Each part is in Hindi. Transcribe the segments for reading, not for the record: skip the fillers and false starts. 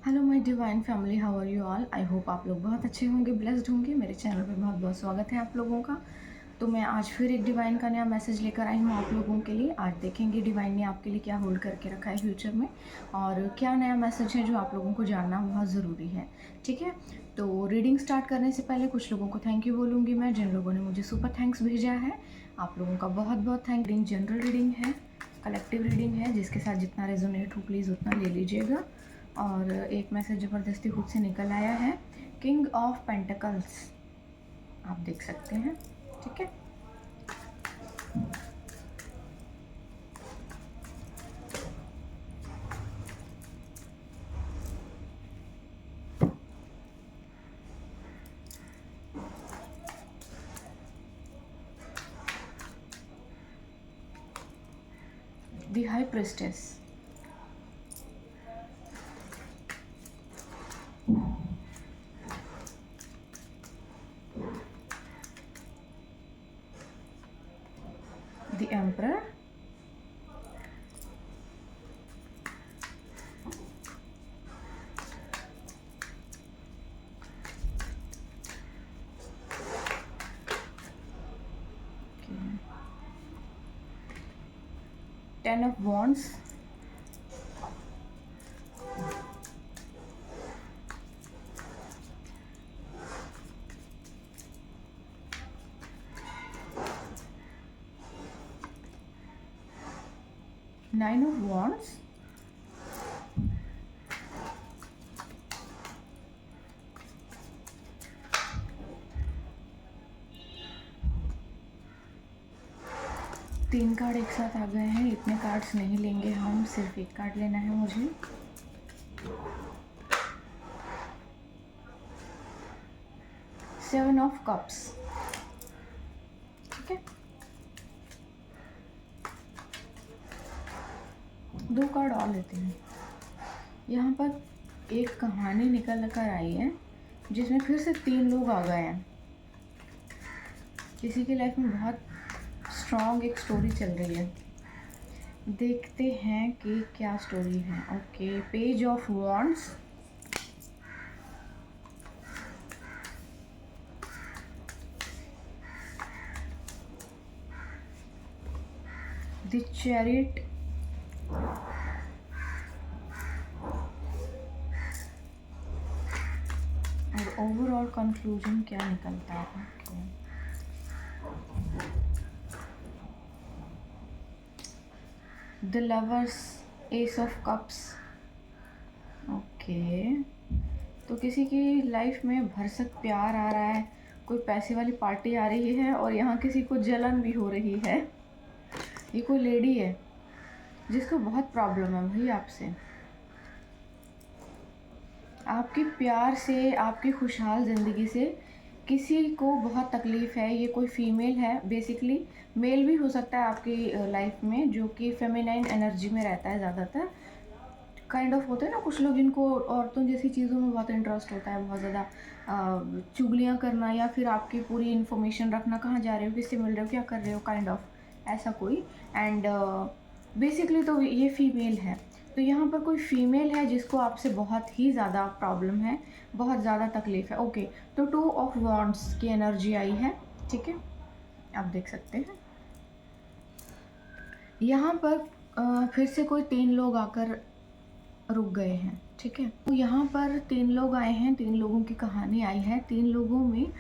Hello my divine family, how are you all. I hope आप लोग बहुत अच्छे होंगे, ब्लेस्ड होंगे। मेरे चैनल पे बहुत बहुत स्वागत है आप लोगों का। तो मैं आज फिर एक डिवाइन का नया मैसेज लेकर आई हूँ आप लोगों के लिए। आज देखेंगे डिवाइन ने आपके लिए क्या होल्ड करके रखा है फ्यूचर में, और क्या नया मैसेज है जो आप लोगों को जानना बहुत ज़रूरी है। ठीक है, तो रीडिंग स्टार्ट करने से पहले कुछ लोगों को थैंक यू बोलूँगी मैं, जिन लोगों ने मुझे सुपर थैंक्स भेजा है। आप लोगों का बहुत बहुत थैंक। रीडिंग जनरल रीडिंग है, कलेक्टिव रीडिंग है, जिसके साथ जितना रेजोनेट हो प्लीज़ उतना ले लीजिएगा। और एक मैसेज ज़बरदस्ती खुद से निकल आया है, किंग ऑफ पेंटिकल्स, आप देख सकते हैं। ठीक है, the high priestess, the emperor, ten of wands, nine of wands, तीन कार्ड एक साथ आ गए हैं। इतने कार्ड्स नहीं लेंगे हम, सिर्फ एक कार्ड लेना है मुझे। Seven of cups. ठीक है, दो कार्ड और लेते हैं। यहाँ पर एक कहानी निकल कर आई है जिसमें फिर से तीन लोग आ गए हैं। किसी की लाइफ में बहुत स्ट्रॉन्ग एक स्टोरी चल रही है। देखते हैं कि क्या स्टोरी है। Okay, page of wands, the chariot, और ओवरऑल कंक्लूजन क्या निकलता है। The lovers, S of cups. Okay, तो किसी की लाइफ में भरसक प्यार आ रहा है, कोई पैसे वाली पार्टी आ रही है, और यहाँ किसी को जलन भी हो रही है। ये कोई लेडी है जिसको बहुत प्रॉब्लम है भाई आपसे, आपके प्यार से, आपकी खुशहाल ज़िंदगी से किसी को बहुत तकलीफ़ है। ये कोई फीमेल है, बेसिकली मेल भी हो सकता है आपकी लाइफ में, जो कि फेमिनाइन एनर्जी में रहता है ज़्यादातर। काइंड ऑफ होते हैं ना कुछ लोग जिनको औरतों जैसी चीज़ों में बहुत इंटरेस्ट होता है, बहुत ज़्यादा चुगलियाँ करना, या फिर आपकी पूरी इन्फॉर्मेशन रखना, कहाँ जा रहे हो, किससे मिल रहे हो, क्या कर रहे हो, काइंड ऑफ ऐसा कोई। एंड बेसिकली तो ये फीमेल है। तो यहाँ पर कोई फीमेल है जिसको आपसे बहुत ही ज़्यादा प्रॉब्लम है, बहुत ज़्यादा तकलीफ़ है। ओके, तो टू ऑफ वॉन्ड्स की एनर्जी आई है। ठीक है, आप देख सकते हैं यहाँ पर फिर से कोई तीन लोग आकर रुक गए हैं। ठीक है, तो यहाँ पर तीन लोग आए हैं, तीन लोगों की कहानी आई है। तीन लोगों में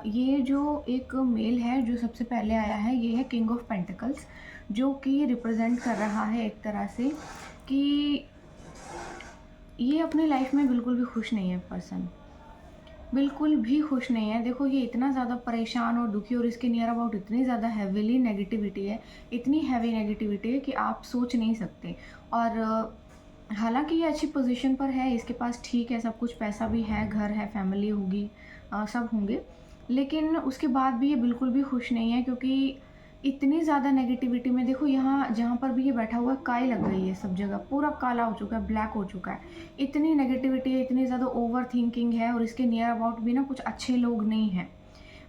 ये जो एक मेल है जो सबसे पहले आया है, ये है किंग ऑफ पेंटिकल्स, जो कि रिप्रेजेंट कर रहा है एक तरह से कि ये अपने लाइफ में बिल्कुल भी खुश नहीं है। पर्सन बिल्कुल भी खुश नहीं है। देखो, ये इतना ज़्यादा परेशान और दुखी, और इसके नियर अबाउट इतनी ज़्यादा हैवीली नेगेटिविटी है, इतनी हैवी नेगेटिविटी है कि आप सोच नहीं सकते। और हालांकि ये अच्छी पोजीशन पर है, इसके पास ठीक है सब कुछ, पैसा भी है, घर है, फैमिली होगी, सब होंगे, लेकिन उसके बाद भी ये बिल्कुल भी खुश नहीं है, क्योंकि इतनी ज़्यादा नेगेटिविटी में। देखो, यहाँ जहाँ पर भी ये बैठा हुआ है, काई लग गई है सब जगह, पूरा काला हो चुका है, ब्लैक हो चुका है। इतनी नेगेटिविटी है, इतनी ज़्यादा ओवर थिंकिंग है, और इसके नियर अबाउट भी ना कुछ अच्छे लोग नहीं हैं,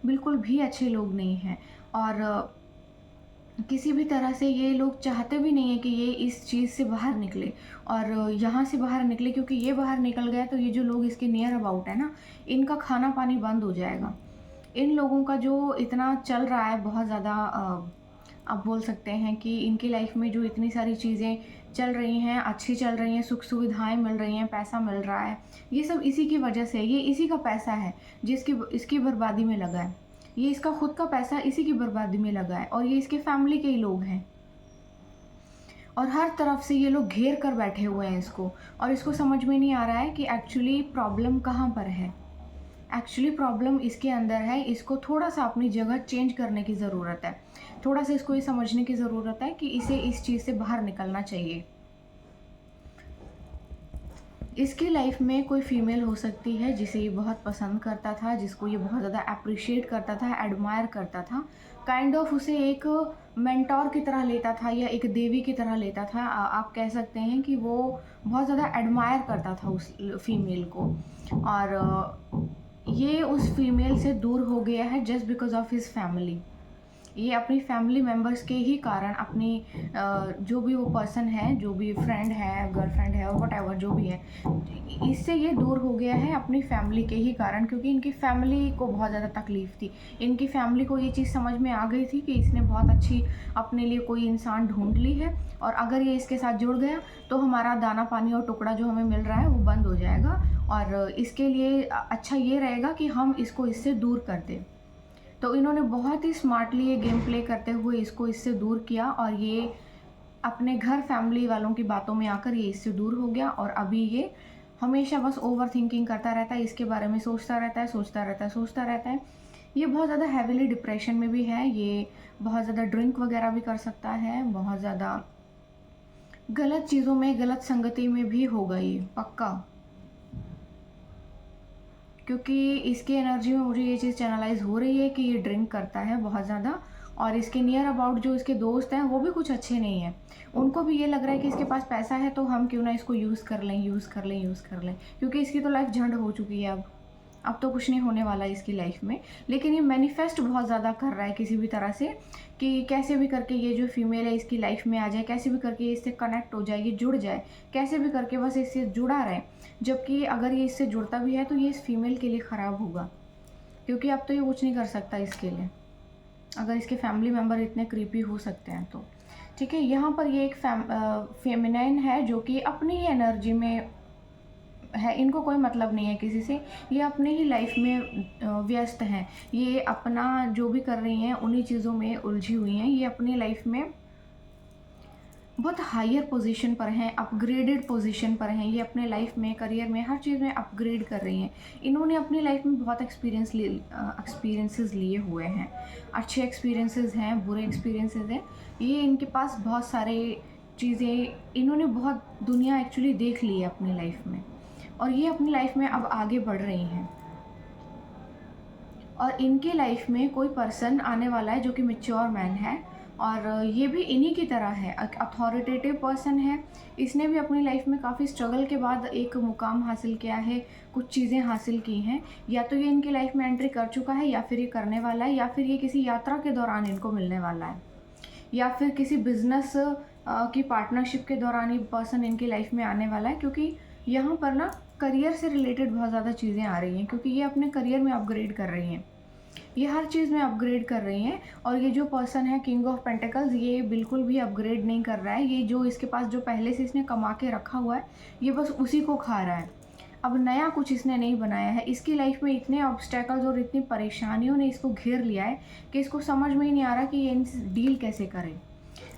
बिल्कुल भी अच्छे लोग नहीं हैं। और किसी भी तरह से ये लोग चाहते भी नहीं है कि ये इस चीज़ से बाहर निकले और यहाँ से बाहर निकले, क्योंकि ये बाहर निकल गया तो ये जो लोग इसके नियर अबाउट है ना, इनका खाना पानी बंद हो जाएगा। इन लोगों का जो इतना चल रहा है बहुत ज़्यादा, आप बोल सकते हैं कि इनकी लाइफ में जो इतनी सारी चीज़ें चल रही हैं, अच्छी चल रही हैं, सुख सुविधाएँ मिल रही हैं, पैसा मिल रहा है, ये सब इसी की वजह से है। ये इसी का पैसा है जिसकी इसकी बर्बादी में लगा है। ये इसका खुद का पैसा इसी की बर्बादी में लगा है और ये इसके फैमिली के ही लोग हैं। और हर तरफ से ये लोग घेर कर बैठे हुए हैं इसको, और इसको समझ में नहीं आ रहा है कि एक्चुअली प्रॉब्लम कहाँ पर है। एक्चुअली प्रॉब्लम इसके अंदर है, इसको थोड़ा-सा अपनी जगह चेंज करने की ज़रूरत है। थोड़ा-सा इसको ये समझने की ज़रूरत है कि इसे इस चीज़ से बाहर निकलना चाहिए। इसकी लाइफ में कोई फीमेल हो सकती है जिसे ये बहुत पसंद करता था, जिसको ये बहुत ज़्यादा एप्रिशिएट करता था, एडमायर करता था। काइंड ऑफ उसे एक मेंटोर की तरह लेता था या एक देवी की तरह लेता था। आप कह सकते हैं कि वो बहुत ज़्यादा एडमायर करता था उस फीमेल को, और ये उस फीमेल से दूर हो गया है just because of his family. ये अपनी फैमिली मेंबर्स के ही कारण अपनी जो भी वो पर्सन है, जो भी फ्रेंड है, गर्लफ्रेंड है और व्हाटएवर जो भी है, इससे ये दूर हो गया है अपनी फैमिली के ही कारण, क्योंकि इनकी फैमिली को बहुत ज़्यादा तकलीफ़ थी। इनकी फैमिली को ये चीज़ समझ में आ गई थी कि इसने बहुत अच्छी अपने लिए कोई इंसान ढूँढ ली है, और अगर ये इसके साथ जुड़ गया तो हमारा दाना पानी और टुकड़ा जो हमें मिल रहा है वो बंद हो जाएगा, और इसके लिए अच्छा ये रहेगा कि हम इसको इससे दूर कर दें। तो इन्होंने बहुत ही स्मार्टली ये गेम प्ले करते हुए इसको इससे दूर किया, और ये अपने घर फैमिली वालों की बातों में आकर ये इससे दूर हो गया, और अभी ये हमेशा बस ओवरथिंकिंग करता रहता है, इसके बारे में सोचता रहता है, सोचता रहता है, सोचता रहता है। ये बहुत ज़्यादा हेविली डिप्रेशन में भी है, ये बहुत ज़्यादा ड्रिंक वगैरह भी कर सकता है, बहुत ज़्यादा गलत चीज़ों में, गलत संगति में भी होगा ये, पक्का। क्योंकि इसकी एनर्जी में मुझे ये चीज़ चैनलाइज़ हो रही है कि ये ड्रिंक करता है बहुत ज़्यादा, और इसके नियर अबाउट जो इसके दोस्त हैं वो भी कुछ अच्छे नहीं हैं। उनको भी ये लग रहा है कि इसके पास पैसा है तो हम क्यों ना इसको यूज़ कर लें, यूज़ कर लें, यूज़ कर लें, क्योंकि इसकी तो लाइफ़ झंड हो चुकी है अब। अब तो कुछ नहीं होने वाला है इसकी लाइफ में। लेकिन ये मैनिफेस्ट बहुत ज़्यादा कर रहा है किसी भी तरह से कि कैसे भी करके ये जो फीमेल है इसकी लाइफ में आ जाए, कैसे भी करके ये इससे कनेक्ट हो जाए, ये जुड़ जाए, कैसे भी करके बस इससे जुड़ा रहे। जबकि अगर ये इससे जुड़ता भी है तो ये इस फीमेल के लिए ख़राब होगा, क्योंकि अब तो ये कुछ नहीं कर सकता इसके लिए, अगर इसके फैमिली मेम्बर इतने क्रीपी हो सकते हैं तो। ठीक है, यहाँ पर ये एक फेमिनाइन है जो कि अपनी ही एनर्जी में है, इनको कोई मतलब नहीं है किसी से, ये अपने ही लाइफ में व्यस्त हैं। ये अपना जो भी कर रही हैं उन्हीं चीज़ों में उलझी हुई हैं। ये अपनी लाइफ में बहुत हायर पोजीशन पर हैं, अपग्रेडेड पोजीशन पर हैं। ये अपने लाइफ में, करियर में, हर चीज़ में अपग्रेड कर रही हैं। इन्होंने अपनी लाइफ में बहुत एक्सपीरियंसेस लिए हुए हैं। अच्छे एक्सपीरियंसेस हैं, बुरे एक्सपीरियंसेस हैं। ये इनके पास बहुत सारे चीज़ें, इन्होंने बहुत दुनिया एक्चुअली देख ली है अपनी लाइफ में, और ये अपनी लाइफ में अब आगे बढ़ रही हैं। और इनके लाइफ में कोई पर्सन आने वाला है जो कि मैच्योर मैन है, और ये भी इन्हीं की तरह है, अथॉरिटेटिव पर्सन है। इसने भी अपनी लाइफ में काफ़ी स्ट्रगल के बाद एक मुकाम हासिल किया है, कुछ चीज़ें हासिल की हैं। या तो ये इनकी लाइफ में एंट्री कर चुका है, या फिर ये करने वाला है, या फिर ये किसी यात्रा के दौरान इनको मिलने वाला है, या फिर किसी बिजनेस की पार्टनरशिप के दौरान ये पर्सन इनकी लाइफ में आने वाला है। क्योंकि यहाँ पर ना करियर से रिलेटेड बहुत ज़्यादा चीज़ें आ रही हैं, क्योंकि ये अपने करियर में अपग्रेड कर रही हैं, ये हर चीज़ में अपग्रेड कर रही हैं। और ये जो पर्सन है किंग ऑफ पेंटिकल्स, ये बिल्कुल भी अपग्रेड नहीं कर रहा है। ये जो इसके पास जो पहले से इसने कमा के रखा हुआ है, ये बस उसी को खा रहा है। अब नया कुछ इसने नहीं बनाया है। इसकी लाइफ में इतने ऑब्स्टेकल्स और इतनी परेशानियों ने इसको घेर लिया है कि इसको समझ में ही नहीं आ रहा कि ये इनसे डील कैसे करे।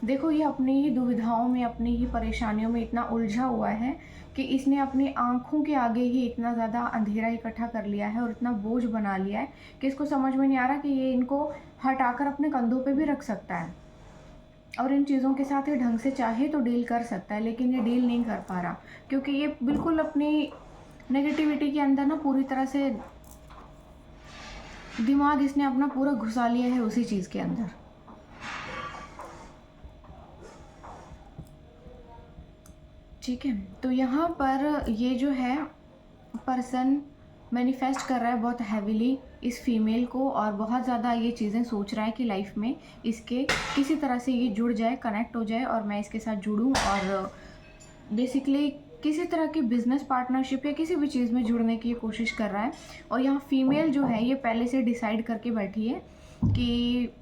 देखो, ये अपनी ही दुविधाओं में, अपनी ही परेशानियों में इतना उलझा हुआ है कि इसने अपनी आँखों के आगे ही इतना ज़्यादा अंधेरा इकट्ठा कर लिया है और इतना बोझ बना लिया है कि इसको समझ में नहीं आ रहा कि ये इनको हटाकर अपने कंधों पे भी रख सकता है, और इन चीज़ों के साथ ये ढंग से चाहे तो डील कर सकता है, लेकिन ये डील नहीं कर पा रहा, क्योंकि ये बिल्कुल अपनी नेगेटिविटी के अंदर ना पूरी तरह से दिमाग इसने अपना पूरा घुसा लिया है उसी चीज़ के अंदर। ठीक है, तो यहाँ पर ये जो है पर्सन मैनिफेस्ट कर रहा है बहुत हैवीली इस फीमेल को, और बहुत ज़्यादा ये चीज़ें सोच रहा है कि लाइफ में इसके किसी तरह से ये जुड़ जाए, कनेक्ट हो जाए और मैं इसके साथ जुड़ूँ, और बेसिकली किसी तरह की बिज़नेस पार्टनरशिप या किसी भी चीज़ में जुड़ने की ये कोशिश कर रहा है। और यहाँ फीमेल जो है ये पहले से डिसाइड करके बैठी है कि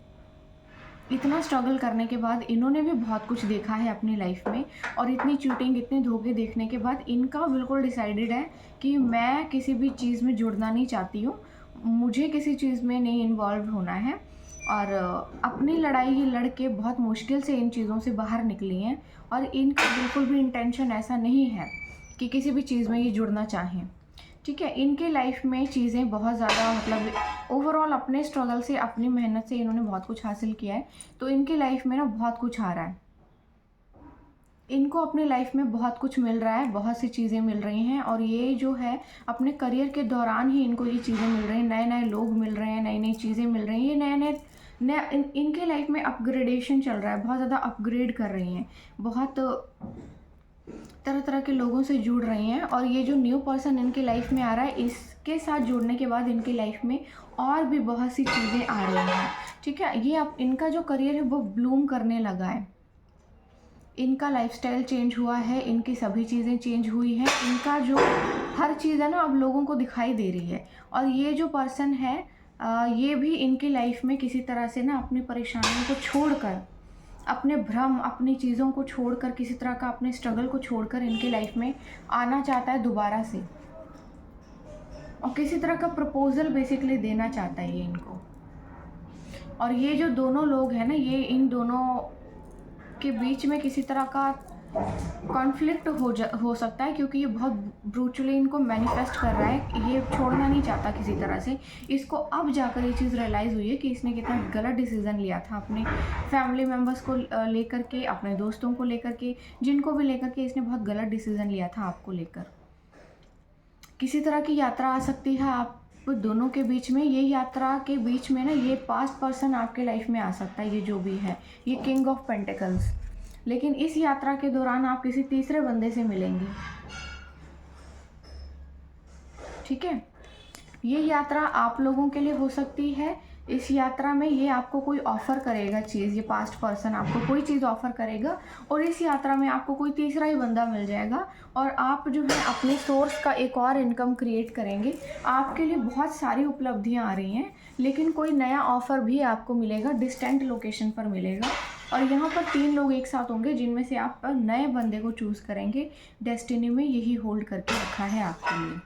इतना स्ट्रगल करने के बाद इन्होंने भी बहुत कुछ देखा है अपनी लाइफ में, और इतनी चीटिंग, इतने धोखे देखने के बाद इनका बिल्कुल डिसाइडेड है कि मैं किसी भी चीज़ में जुड़ना नहीं चाहती हूँ, मुझे किसी चीज़ में नहीं इन्वॉल्व होना है। और अपनी लड़ाई ये लड़ के बहुत मुश्किल से इन चीज़ों से बाहर निकली हैं, और इनका बिल्कुल भी इंटेंशन ऐसा नहीं है कि किसी भी चीज़ में ये जुड़ना चाहें। ठीक है, इनके लाइफ में चीज़ें बहुत ज़्यादा, मतलब ओवरऑल अपने स्ट्रगल से, अपनी मेहनत से इन्होंने बहुत कुछ हासिल किया है, तो इनकी लाइफ में ना बहुत कुछ आ रहा है। इनको अपनी लाइफ में बहुत कुछ मिल रहा है, बहुत सी चीज़ें मिल रही हैं, और ये जो है अपने करियर के दौरान ही इनको ये चीज़ें मिल रही हैं, नए नए लोग मिल रहे हैं, नई नई चीज़ें मिल रही हैं, ये नए नए इनके लाइफ में अपग्रेडेशन चल रहा है, बहुत ज़्यादा अपग्रेड कर रही हैं, बहुत तरह तरह के लोगों से जुड़ रही हैं। और ये जो न्यू पर्सन इनके लाइफ में आ रहा है, इसके साथ जुड़ने के बाद इनकी लाइफ में और भी बहुत सी चीज़ें आ रही हैं। ठीक है, ये अब इनका जो करियर है वो ब्लूम करने लगा है, इनका लाइफस्टाइल चेंज हुआ है, इनकी सभी चीज़ें चेंज हुई हैं, इनका जो हर चीज़ है ना अब लोगों को दिखाई दे रही है। और ये जो पर्सन है ये भी इनकी लाइफ में किसी तरह से ना अपनी परेशानियों को छोड़कर, अपने भ्रम, अपनी चीज़ों को छोड़कर, किसी तरह का अपने स्ट्रगल को छोड़कर इनकी लाइफ में आना चाहता है दोबारा से, और किसी तरह का प्रपोजल बेसिकली देना चाहता है ये इनको। और ये जो दोनों लोग हैं ना, ये इन दोनों के बीच में किसी तरह का कॉन्फ्लिक्ट हो सकता है, क्योंकि ये बहुत ब्रूटली इनको मैनिफेस्ट कर रहा है, ये छोड़ना नहीं चाहता किसी तरह से। इसको अब जाकर ये चीज़ रियलाइज़ हुई है कि इसने कितना गलत डिसीज़न लिया था, अपने फैमिली मेम्बर्स को लेकर के, अपने दोस्तों को लेकर के, जिनको भी लेकर के इसने बहुत गलत डिसीज़न लिया था आपको लेकर। किसी तरह की यात्रा आ सकती है आप दोनों के बीच में। ये यात्रा के बीच में ना ये पास्ट पर्सन आपके लाइफ में आ सकता है, ये जो भी है, ये किंग ऑफ पेंटिकल्स। लेकिन इस यात्रा के दौरान आप किसी तीसरे बंदे से मिलेंगे। ठीक है, ये यात्रा आप लोगों के लिए हो सकती है। इस यात्रा में ये आपको कोई ऑफ़र करेगा चीज़, ये पास्ट पर्सन आपको कोई चीज़ ऑफ़र करेगा, और इस यात्रा में आपको कोई तीसरा ही बंदा मिल जाएगा, और आप जो है अपने सोर्स का एक और इनकम क्रिएट करेंगे। आपके लिए बहुत सारी उपलब्धियां आ रही हैं, लेकिन कोई नया ऑफ़र भी आपको मिलेगा, डिस्टेंट लोकेशन पर मिलेगा। और यहाँ पर 3 लोग एक साथ होंगे, जिनमें से आप नए बंदे को चूज़ करेंगे। डेस्टिनी में यही होल्ड करके रखा है आपके लिए।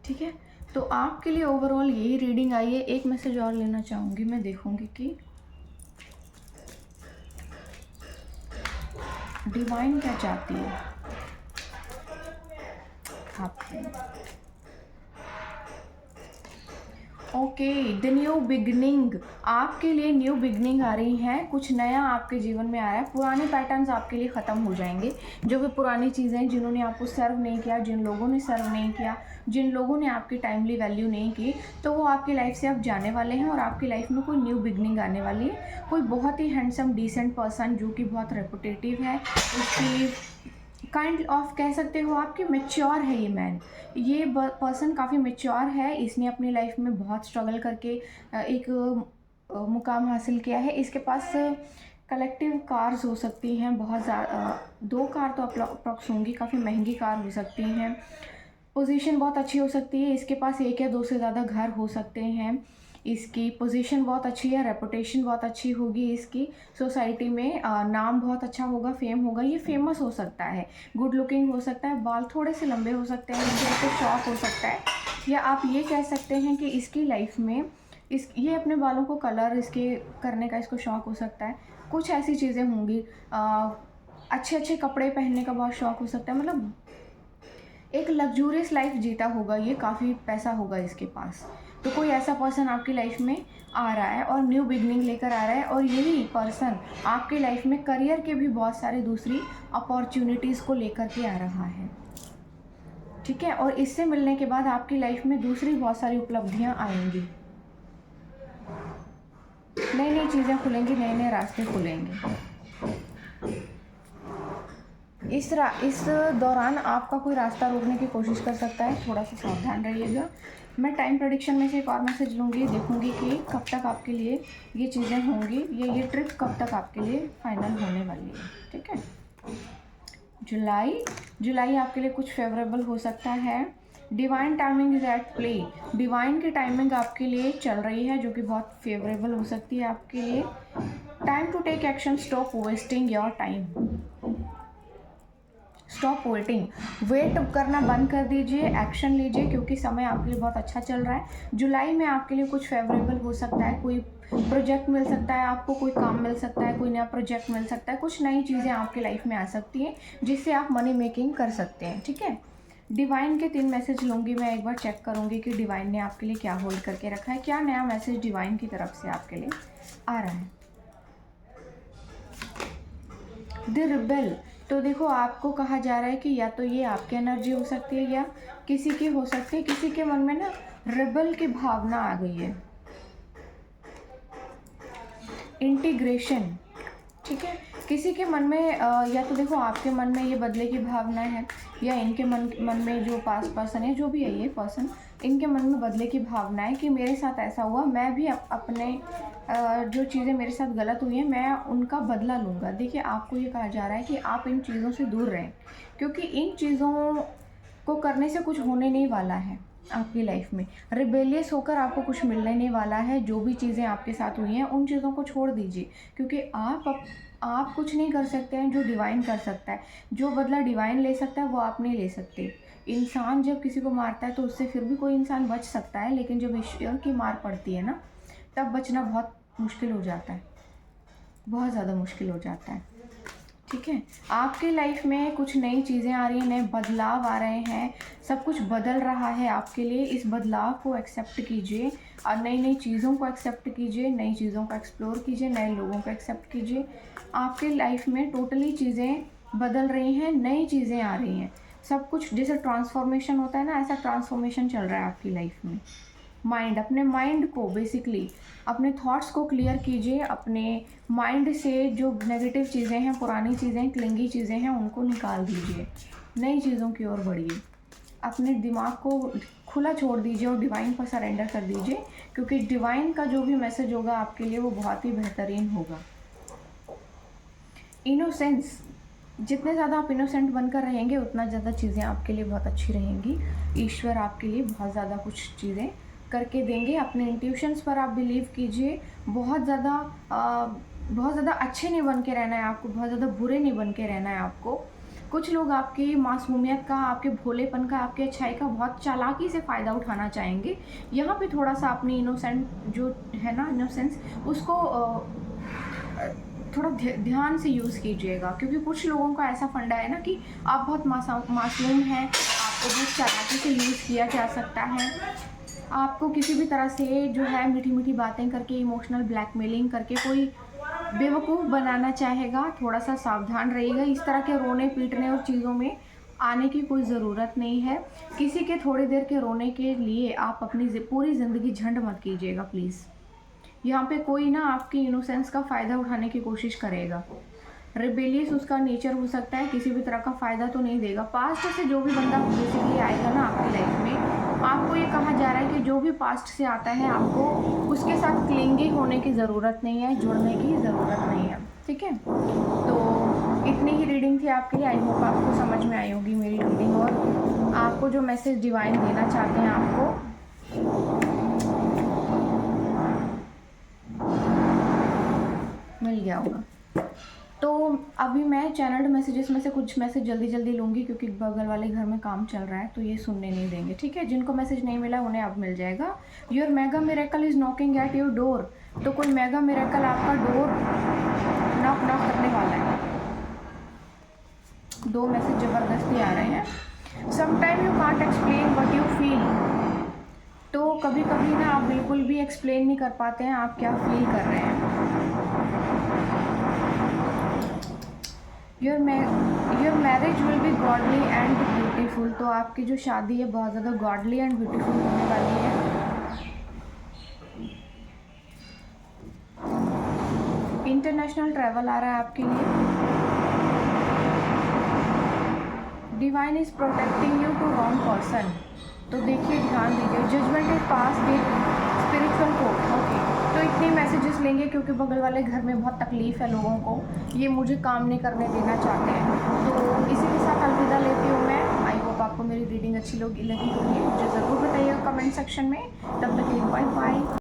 ठीक है, तो आपके लिए ओवरऑल यही रीडिंग आई है। एक मैसेज और लेना चाहूँगी, मैं देखूँगी कि डिवाइन क्या चाहती है आपसे। ओके, द न्यू बिगनिंग, आपके लिए न्यू बिगनिंग आ रही है, कुछ नया आपके जीवन में आ रहा है। पुराने पैटर्न्स आपके लिए ख़त्म हो जाएंगे, जो भी पुरानी चीज़ें जिन्होंने आपको सर्व नहीं किया, जिन लोगों ने सर्व नहीं किया, जिन लोगों ने आपकी टाइमली वैल्यू नहीं की, तो वो आपकी लाइफ से अब जाने वाले हैं, और आपकी लाइफ में कोई न्यू बिगनिंग आने वाली है। कोई बहुत ही हैंडसम डिसेंट पर्सन जो कि बहुत रेपुटेटिव है, उसकी काइंड ऑफ कह सकते हो आपकी मैच्योर है ये मैन। ये पर्सन काफ़ी मैच्योर है, इसने अपनी लाइफ में बहुत स्ट्रगल करके एक मुकाम हासिल किया है। इसके पास कलेक्टिव कार्स हो सकती हैं, बहुत ज़्यादा 2 कार तो अप्रॉक्स होंगी, काफ़ी महंगी कार हो सकती हैं। पोजीशन बहुत अच्छी हो सकती है, इसके पास 1 या 2 से ज़्यादा घर हो सकते हैं। इसकी पोजीशन बहुत अच्छी है, रेपुटेशन बहुत अच्छी होगी इसकी सोसाइटी में, नाम बहुत अच्छा होगा, फेम होगा, ये फेमस हो सकता है, गुड लुकिंग हो सकता है, बाल थोड़े से लंबे हो सकते हैं, इनसे शौक हो सकता है। या आप ये कह सकते हैं कि इसकी लाइफ में ये अपने बालों को कलर इसके करने का इसको शौक हो सकता है, कुछ ऐसी चीज़ें होंगी। अच्छे अच्छे कपड़े पहनने का बहुत शौक हो सकता है, मतलब एक लग्जूरियस लाइफ जीता होगा ये, काफ़ी पैसा होगा इसके पास। तो कोई ऐसा पर्सन आपकी लाइफ में आ रहा है और न्यू बिगनिंग लेकर आ रहा है, और यही पर्सन आपकी लाइफ में करियर के भी बहुत सारे दूसरी अपॉर्चुनिटीज़ को लेकर के आ रहा है। ठीक है, और इससे मिलने के बाद आपकी लाइफ में दूसरी बहुत सारी उपलब्धियां आएंगी, नई नई चीज़ें खुलेंगी, नए नए रास्ते खुलेंगे। इस दौरान आपका कोई रास्ता रोकने की कोशिश कर सकता है, थोड़ा सा सावधान रहिएगा। मैं टाइम प्रेडिक्शन में से एक और मैसेज लूँगी, देखूँगी कि कब तक आपके लिए ये चीज़ें होंगी या ये ट्रिप कब तक आपके लिए फाइनल होने वाली है। ठीक है, जुलाई आपके लिए कुछ फेवरेबल हो सकता है। Divine timing is at play, divine की टाइमिंग आपके लिए चल रही है जो कि बहुत फेवरेबल हो सकती है आपके लिए। Time to take action, stop wasting your time, stop waiting, wait करना बंद कर दीजिए, एक्शन लीजिए क्योंकि समय आपके लिए बहुत अच्छा चल रहा है। जुलाई में आपके लिए कुछ फेवरेबल हो सकता है, कोई प्रोजेक्ट मिल सकता है आपको, कोई काम मिल सकता है, कोई नया प्रोजेक्ट मिल सकता है, कुछ नई चीज़ें आपकी लाइफ में आ सकती हैं जिससे आप मनी मेकिंग कर सकते हैं। ठीक है, डिवाइन के 3 मैसेज लूँगी मैं, एक बार चेक करूँगी कि डिवाइन ने आपके लिए क्या होल्ड करके रखा है, क्या नया मैसेज डिवाइन की तरफ से आपके लिए आ रहा है। द रिबेल, तो देखो आपको कहा जा रहा है कि या तो ये आपकी एनर्जी हो सकती है या किसी की हो सकती है, किसी के मन में ना रिबेल की भावना आ गई है। इंटीग्रेशन, ठीक है, किसी के मन में या तो देखो आपके मन में ये बदले की भावना है या इनके मन में जो पास पर्सन है, जो भी है ये पर्सन, इनके मन में बदले की भावना है कि मेरे साथ ऐसा हुआ, मैं भी अपने जो चीज़ें मेरे साथ गलत हुई हैं मैं उनका बदला लूँगा। देखिए आपको ये कहा जा रहा है कि आप इन चीज़ों से दूर रहें क्योंकि इन चीज़ों को करने से कुछ होने नहीं वाला है आपकी लाइफ में। रिबेलियस होकर आपको कुछ मिलने नहीं वाला है। जो भी चीज़ें आपके साथ हुई हैं उन चीज़ों को छोड़ दीजिए क्योंकि आप कुछ नहीं कर सकते हैं जो डिवाइन कर सकता है। जो बदला डिवाइन ले सकता है वो आप नहीं ले सकते। इंसान जब किसी को मारता है तो उससे फिर भी कोई इंसान बच सकता है, लेकिन जब ईश्वर की मार पड़ती है ना तब बचना बहुत मुश्किल हो जाता है, बहुत ज़्यादा मुश्किल हो जाता है। ठीक है, आपके लाइफ में कुछ नई चीज़ें आ रही हैं, नए बदलाव आ रहे हैं, सब कुछ बदल रहा है आपके लिए। इस बदलाव को एक्सेप्ट कीजिए और नई चीज़ों को एक्सेप्ट कीजिए, नई चीज़ों को एक्सप्लोर कीजिए, नए लोगों को एक्सेप्ट कीजिए। आपके लाइफ में टोटली चीज़ें बदल रही हैं, नई चीज़ें आ रही हैं। सब कुछ जैसे ट्रांसफॉर्मेशन होता है ना, ऐसा ट्रांसफॉर्मेशन चल रहा है आपकी लाइफ में। अपने माइंड को बेसिकली अपने थॉट्स को क्लियर कीजिए, अपने माइंड से जो नेगेटिव चीज़ें हैं, पुरानी चीज़ें, क्लिंगी चीज़ें हैं, उनको निकाल दीजिए, नई चीज़ों की ओर बढ़िए। अपने दिमाग को खुला छोड़ दीजिए और डिवाइन पर सरेंडर कर दीजिए क्योंकि डिवाइन का जो भी मैसेज होगा आपके लिए वो बहुत ही बेहतरीन होगा। इनोसेंस, जितने ज़्यादा आप इनोसेंट बनकर रहेंगे उतना ज़्यादा चीज़ें आपके लिए बहुत अच्छी रहेंगी। ईश्वर आपके लिए बहुत ज़्यादा कुछ चीज़ें करके देंगे। अपने इंट्यूशंस पर आप बिलीव कीजिए। बहुत ज़्यादा अच्छे नहीं बन के रहना है आपको, बहुत ज़्यादा बुरे नहीं बन के रहना है आपको। कुछ लोग आपकी मासूमियत का, आपके भोलेपन का, आपकी अच्छाई का बहुत चालाकी से फ़ायदा उठाना चाहेंगे। यहाँ पे थोड़ा सा अपनी इनोसेंट जो है ना, इनोसेंस, उसको थोड़ा ध्यान से यूज़ कीजिएगा क्योंकि कुछ लोगों का ऐसा फंडा है ना कि आप बहुत मासूम हैं, आपको बहुत चालाकी से यूज़ किया जा सकता है। आपको किसी भी तरह से जो है मीठी मीठी बातें करके, इमोशनल ब्लैकमेलिंग करके कोई बेवकूफ़ बनाना चाहेगा। थोड़ा सा सावधान रहिएगा। इस तरह के रोने पीटने और चीज़ों में आने की कोई ज़रूरत नहीं है। किसी के थोड़ी देर के रोने के लिए आप अपनी पूरी ज़िंदगी झंड मत कीजिएगा प्लीज़। यहाँ पे कोई ना आपकी इनोसेंस का फ़ायदा उठाने की कोशिश करेगा। रिबेलियस उसका नेचर हो सकता है, किसी भी तरह का फ़ायदा तो नहीं देगा। पास्ट से जो भी बंदा बेसिकली आएगा ना आपकी लाइफ में, आपको ये कहा जा रहा है कि जो भी पास्ट से आता है आपको उसके साथ क्लिंगी होने की ज़रूरत नहीं है, जुड़ने की ज़रूरत नहीं है। ठीक है, तो इतनी ही रीडिंग थी आपके लिए। आई होप आपको समझ में आई होगी मेरी रीडिंग और आपको जो मैसेज डिवाइन देना चाहते हैं आपको मिल गया होगा। तो अभी मैं चैनल्ड मैसेजेस में से कुछ मैसेज जल्दी लूँगी क्योंकि बगल वाले घर में काम चल रहा है तो ये सुनने नहीं देंगे। ठीक है, जिनको मैसेज नहीं मिला उन्हें अब मिल जाएगा। Your mega miracle is knocking at your door, तो कोई मेगा मिरेकल आपका डोर नॉक करने वाला है। 2 मैसेज ज़बरदस्ती आ रहे हैं। Sometime you can't explain what you feel, तो कभी कभी ना आप बिल्कुल भी एक्सप्लेन नहीं कर पाते हैं आप क्या फील कर रहे हैं। Your marriage will be godly and beautiful, तो आपकी जो शादी है बहुत ज़्यादा गॉडली एंड ब्यूटीफुल होने वाली है। इंटरनेशनल ट्रैवल आ रहा है आपके लिए। Divine is protecting you to wrong person. तो देखिए, ध्यान दीजिए, judgement is pass with spiritual court. Okay, तो इतने मैसेजेस लेंगे क्योंकि बगल वाले घर में बहुत तकलीफ़ है लोगों को, ये मुझे काम नहीं करने देना चाहते हैं। तो इसी के साथ अलविदा लेती हूँ मैं। आई होप आपको मेरी रीडिंग अच्छी लगी होगी, मुझे ज़रूर बताइएगा कमेंट सेक्शन में। तब तक के लिए बाय बाय।